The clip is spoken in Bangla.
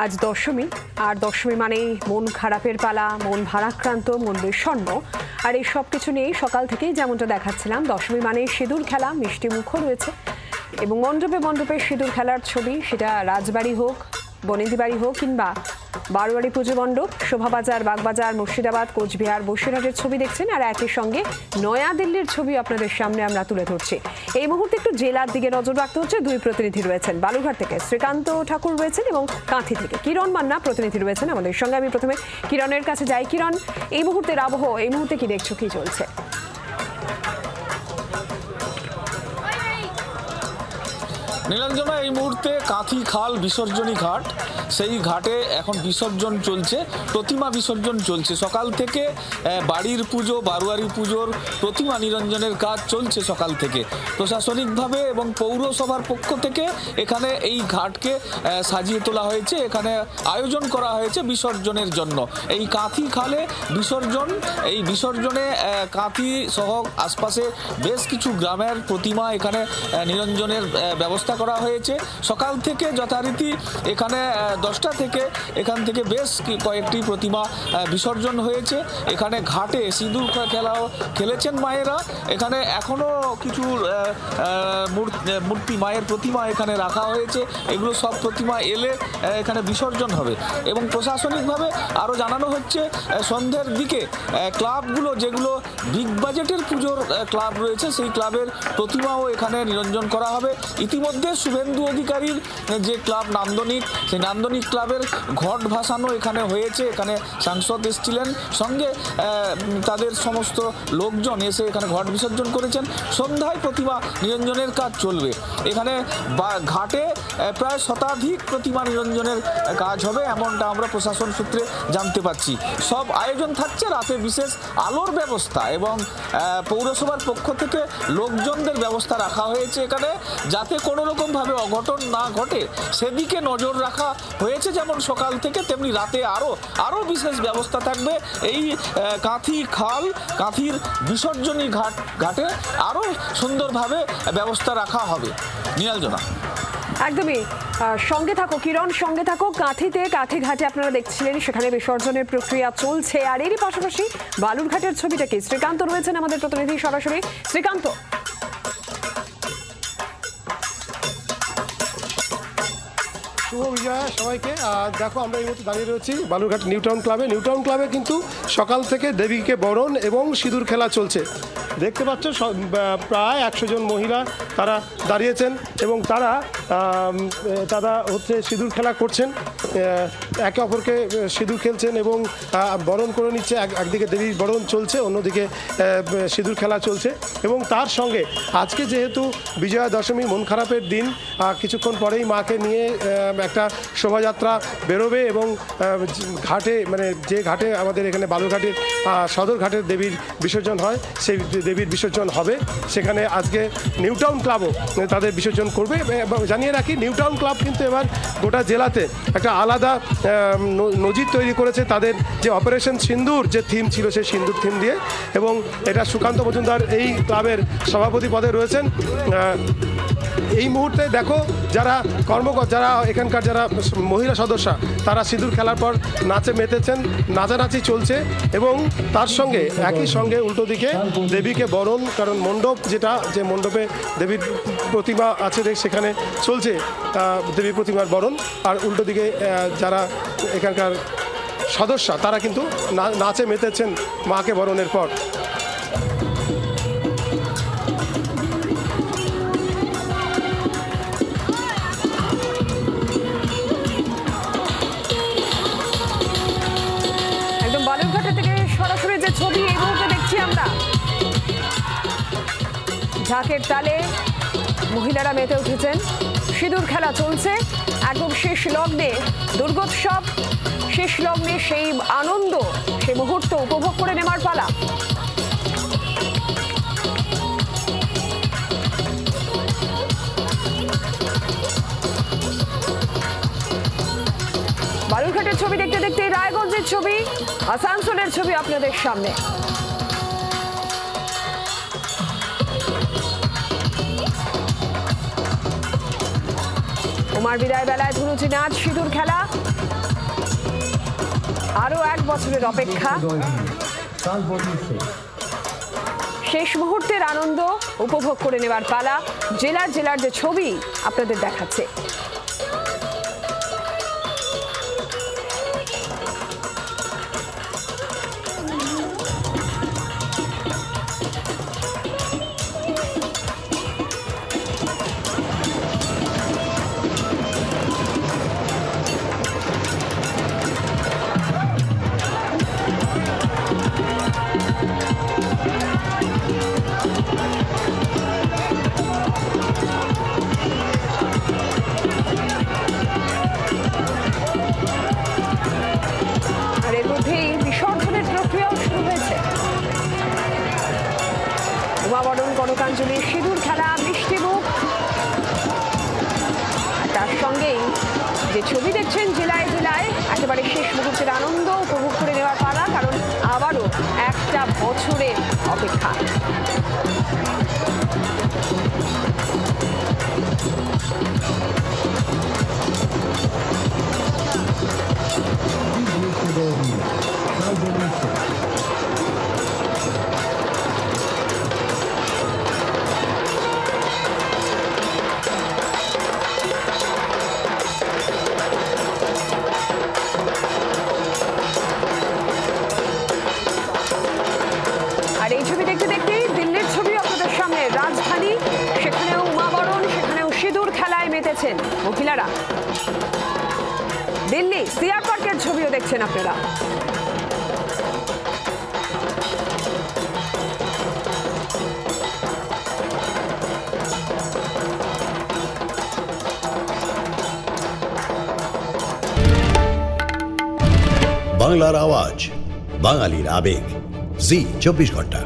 আজ দশমী, আর দশমী মানেই মন খারাপের পালা, মন ভারাক্রান্ত, মন বিষণ্ণ। আর এই সব কিছু নিয়েই সকাল থেকেই যেমনটা দেখাচ্ছিলাম, দশমী মানেই সিঁদুর খেলা, মিষ্টি মুখও রয়েছে এবং মণ্ডপে মণ্ডপে সিঁদুর খেলার ছবি, সেটা রাজবাড়ি হোক, বনেদি বাড়ি হোক কিংবা বারোয়ারি পুজো মণ্ডপ, শোভাবাজার, বাগবাজার, মুর্শিদাবাদ, কোচবিহার, বসিরহাটের ছবি দেখছেন। আর একই সঙ্গে নয়াদিল্লির ছবি আপনাদের সামনে আমরা তুলে ধরছি। এই মুহূর্তে একটু জেলার দিকে নজর রাখতে হচ্ছে। দুই প্রতিনিধি রয়েছেন, বালুরঘাট থেকে শ্রীকান্ত ঠাকুর রয়েছেন এবং কাঁথি থেকে কিরণ মান্না প্রতিনিধি রয়েছেন আমাদের সঙ্গে। আমি প্রথমে কিরণের কাছে যাই। কিরণ, এই মুহূর্তের আবহাওয়া, এই মুহূর্তে কি দেখছো, কি চলছে? নীলাঞ্জনা, এই মুহূর্তে কাঁথি খাল বিসর্জনী ঘাট, সেই ঘাটে এখন বিসর্জন চলছে, প্রতিমা বিসর্জন চলছে। সকাল থেকে বাড়ির পুজো, বারোয়ারি পুজোর প্রতিমা নিরঞ্জনের কাজ চলছে সকাল থেকে। প্রশাসনিকভাবে এবং পৌরসভার পক্ষ থেকে এখানে এই ঘাটকে সাজিয়ে তোলা হয়েছে, এখানে আয়োজন করা হয়েছে বিসর্জনের জন্য। এই কাঁথি খালে বিসর্জন, এই বিসর্জনে কাঁথি সহ আশপাশে বেশ কিছু গ্রামের প্রতিমা এখানে নিরঞ্জনের ব্যবস্থা করা হয়েছে। সকাল থেকে যথারীতি এখানে 10টা থেকে এখান থেকে বেশ কয়েকটি প্রতিমা বিসর্জন হয়েছে। এখানে ঘাটে সিঁদুর খেলাও খেলেছেন মায়েরা। এখানে এখনও কিছু মূর্তি, মায়ের প্রতিমা এখানে রাখা হয়েছে। এগুলো সব প্রতিমা এলে এখানে বিসর্জন হবে। এবং প্রশাসনিকভাবে আরও জানানো হচ্ছে সন্ধ্যের দিকে ক্লাবগুলো, যেগুলো বিগ বাজেটের পুজোর ক্লাব রয়েছে, সেই ক্লাবের প্রতিমাও এখানে নিরঞ্জন করা হবে। ইতিমধ্যে শুভেন্দু অধিকারীর যে ক্লাব নান্দনিক, সেই নান্দনিক ক্লাবের ঘট ভাসানো এখানে হয়েছে। এখানে সাংসদ এসেছিলেন, সঙ্গে তাদের সমস্ত লোকজন এসে এখানে ঘট বিসর্জন করেছেন। সন্ধ্যায় প্রতিমা নিরঞ্জনের কাজ চলবে। এখানে ঘাটে প্রায় শতাধিক প্রতিমা নিরঞ্জনের কাজ হবে, এমনটা আমরা প্রশাসন সূত্রে জানতে পারছি। সব আয়োজন থাকছে, রাতে বিশেষ আলোর ব্যবস্থা এবং পৌরসভার পক্ষ থেকে লোকজনদের ব্যবস্থা রাখা হয়েছে এখানে, যাতে কোনো রকমভাবে অঘটন না ঘটে সেদিকে নজর রাখা হয়েছে। যেমন সকাল থেকে তেমনি রাতে আরও বিশেষ ব্যবস্থা থাকবে। এই কাঁথি খাল, কাঁথির বিসর্জনী ঘাটে আরও সুন্দরভাবে ব্যবস্থা রাখা হবে। নীলাঞ্জনা, একদমই সঙ্গে থাকো কিরণ, সঙ্গে থাকো। কাঁথি ঘাটে আপনারা দেখছিলেন, সেখানে বিসর্জনের প্রক্রিয়া চলছে। আর এরই পাশাপাশি বালুরঘাটের ছবিটা কি, শ্রীকান্ত রয়েছেন আমাদের প্রতিনিধি সরাসরি। শ্রীকান্ত, শুভ বিজয়া সবাইকে। দেখো, আমরা এই মুহূর্তে দাঁড়িয়ে রয়েছি বালুরঘাট নিউ টাউন ক্লাবে। নিউ টাউন ক্লাবে কিন্তু সকাল থেকে দেবীকে বরণ এবং সিঁদুর খেলা চলছে। দেখতে পাচ্ছ প্রায় 100 জন মহিলা তারা দাঁড়িয়েছেন এবং তারা হচ্ছে সিঁদুর খেলা করছেন, একে অপরকে সিঁদুর খেলছেন এবং বরণ করে নিচ্ছে। একদিকে দেবীর বরণ চলছে, অন্যদিকে সিঁদুর খেলা চলছে। এবং তার সঙ্গে আজকে যেহেতু বিজয়া দশমী, মন খারাপের দিন, কিছুক্ষণ পরেই মাকে নিয়ে একটা শোভাযাত্রা বেরোবে এবং ঘাটে, মানে যে ঘাটে আমাদের এখানে বালুরঘাটের সদর ঘাটের দেবীর বিসর্জন হয়, সেই দেবীর বিসর্জন হবে। সেখানে আজকে নিউ টাউন ক্লাবও তাদের বিসর্জন করবে। জানিয়ে রাখি, নিউ টাউন ক্লাব কিন্তু এবার গোটা জেলাতে একটা আলাদা নজির তৈরি করেছে। তাদের যে অপারেশন সিন্দুর যে থিম ছিল, সেই সিন্দুর থিম দিয়ে। এবং এটা সুকান্ত মজুমদার এই ক্লাবের সভাপতি পদে রয়েছেন। এই মুহূর্তে দেখো, যারা যারা এখানকার যারা মহিলা সদস্য, তারা সিঁদুর খেলার পর নাচে মেতেছেন, নাচানাচি চলছে। এবং তার সঙ্গে একই সঙ্গে উল্টো দিকে দেবীকে বরণ, কারণ মণ্ডপ যে মণ্ডপে দেবীর প্রতিমা আছে সেখানে চলছে দেবী প্রতিমার বরণ। আর উল্টো দিকে যারা এখানকার সদস্য, তারা কিন্তু নাচে মেতেছেন মাকে বরণের পর। ঢাকের তালে মহিলারা মেতে উঠেছেন, সিঁদুর খেলা চলছে। একদম শেষ লগ্নে দুর্গোৎসব, শেষ লগ্নে সেই আনন্দ, সেই মুহূর্ত উপভোগ করে নেওয়ার পালা। বালুরঘাটের ছবি দেখতে দেখতে রায়গঞ্জের ছবি, আসানসোলের ছবি আপনাদের সামনে। কুমার বিদায় বেলায় ধুনুচি নাচ, সিঁদুর খেলা, আরো 1 বছরের অপেক্ষা। শেষ মুহূর্তের আনন্দ উপভোগ করে নেওয়ার পালা। জেলার যে ছবি আপনাদের দেখাচ্ছে। বিসর্জনের প্রক্রিয়াও শুরু হয়েছে। উমাবরণ, কনকাঞ্জলি, সিঁদুর খেলা, মিষ্টিমুখ, তার সঙ্গেই যে ছবি দেখছেন জেলায় একেবারে শেষ মুহূর্তের আনন্দ উপভোগ করে নেওয়ার পালা, কারণ আবারও 1 বছরের অপেক্ষা। আর এই ছবি দেখতে দেখতেই দিল্লির ছবি আপনাদের সামনে। রাজধানী, সেখানেও উমাবরণ, সেখানেও সিঁদুর খেলায় মেতেছেন মহিলারা। দিল্লি সিআর পার্কের ছবিও দেখছেন আপনারা। বাংলার আওয়াজ, বাঙালির আবেগ, জি 24 ঘন্টা।